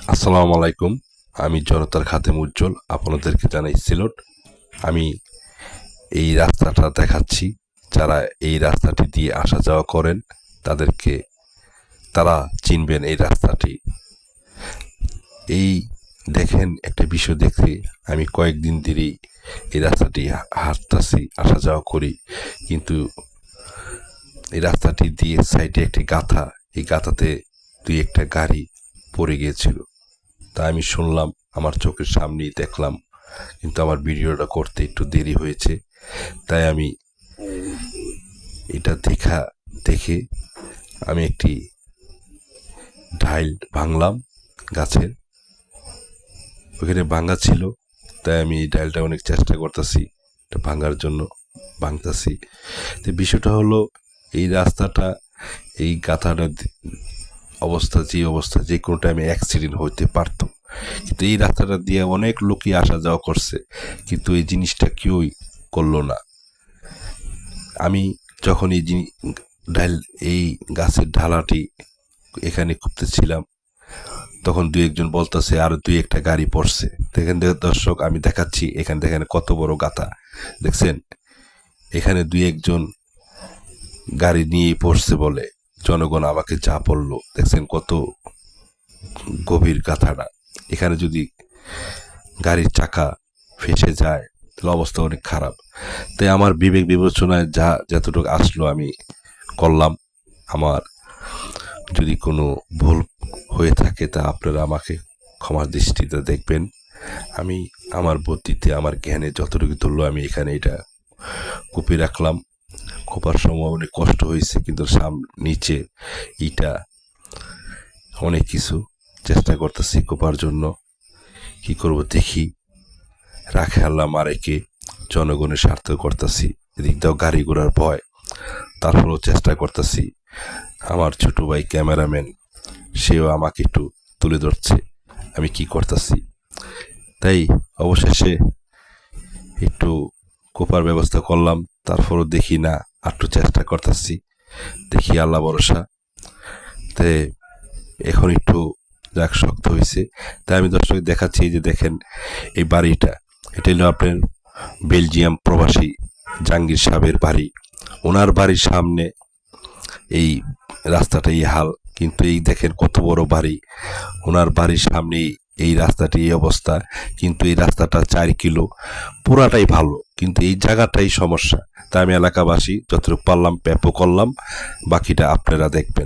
আসসালামু আলাইকুম। আমি জনতার খাদেম উজ্জ্বল, আপনাদেরকে জানাই সিলট। আমি এই রাস্তাটা দেখাচ্ছি। যারা এই রাস্তাটি দিয়ে আসা যাওয়া করেন তারা চিনবেন এই রাস্তাটি। এই দেখেন, একটা বিষয় দেখে আমি কয়েকদিন ধরেই এই রাস্তাটি হাঁটতাছি, আসা যাওয়া করি, কিন্তু এই রাস্তাটি দিয়ে সাইডে একটি গাথা, এই গাথাতে দুই একটা গাড়ি পড়ে গিয়েছিল। তা আমি শুনলাম, আমার চোখের সামনেই দেখলাম, কিন্তু আমার ভিডিওটা করতে একটু দেরি হয়েছে। তাই আমি এটা দেখে আমি একটি ঢাইল ভাঙলাম গাছের, ওখানে ভাঙা ছিল। তাই আমি এই ডাইলটা অনেক চেষ্টা করতেছি এটা ভাঙার জন্য, ভাঙতেছি। তো বিষয়টা হলো, এই রাস্তাটা, এই গাথাটা অবস্থা যে কোনো টাইমে অ্যাক্সিডেন্ট হইতে পারতো, কিন্তু এই রাস্তাটা দিয়ে অনেক লোকই আসা যাওয়া করছে, কিন্তু এই জিনিসটা কেউই করলো না। আমি যখন এই গাছের ঢালাটি এখানে খুঁজতেছিলাম, তখন দুই একজন বলতেছে আর দুই একটা গাড়ি পড়ছে। দেখেন দর্শক, আমি দেখাচ্ছি, এখানে দেখেন কত বড় গাথা দেখছেন। এখানে দুই একজন গাড়ি নিয়ে পড়ছে বলে জনগণ আমাকে যা পড়লো, দেখছেন কত গভীর গাথাটা। এখানে যদি গাড়ির চাকা ফেসে যায় তাহলে অবস্থা অনেক খারাপ। তাই আমার বিবেক বিবেচনায় যতটুকু আসলো আমি করলাম। আমার যদি কোনো ভুল হয়ে থাকে তা আপনারা আমাকে ক্ষমার দৃষ্টিতে দেখবেন। আমি আমার বুদ্ধিতে, আমার জ্ঞানে যতটুকু ধরলো আমি এখানে এটা কুপি রাখলাম। খোপার সময় অনেক কষ্ট হয়েছে, কিন্তু নিচে ইটা অনেক কিছু চেষ্টা করতেছি কোপার জন্য। কি করব দেখি, রাখে আল্লাহ মারেকে, জনগণের স্বার্থ করতেছি। এদিক দাও গাড়ি ঘোড়ার ভয়, তারপরেও চেষ্টা করতেছি। আমার ছোট ভাই ক্যামেরাম্যান, সেও আমাকে একটু তুলে ধরছে আমি কি করতেছি। তাই অবশেষে একটু কোপার ব্যবস্থা করলাম। তারপরও দেখি না, একটু চেষ্টা করতেছি, দেখি আল্লাহ ভরসা। তাই এখন একটু যাক শক্ত হয়েছে। তাই আমি দর্শক দেখাচ্ছি, যে দেখেন এই বাড়িটা, এটা হলো আপনার বেলজিয়াম প্রবাসী জাহাঙ্গীর সাহেবের বাড়ি। ওনার বাড়ির সামনে এই রাস্তাটা এই হাল, কিন্তু এই দেখেন কত বড় বাড়ি, ওনার বাড়ির সামনে এই রাস্তাটি এই অবস্থা। কিন্তু এই রাস্তাটা 4 কিলো পুরাটাই ভালো, কিন্তু এই জায়গাটাই সমস্যা। তাই আমি এলাকাবাসী যতটুকু পারলাম প্যাপো করলাম, বাকিটা আপনারা দেখবেন।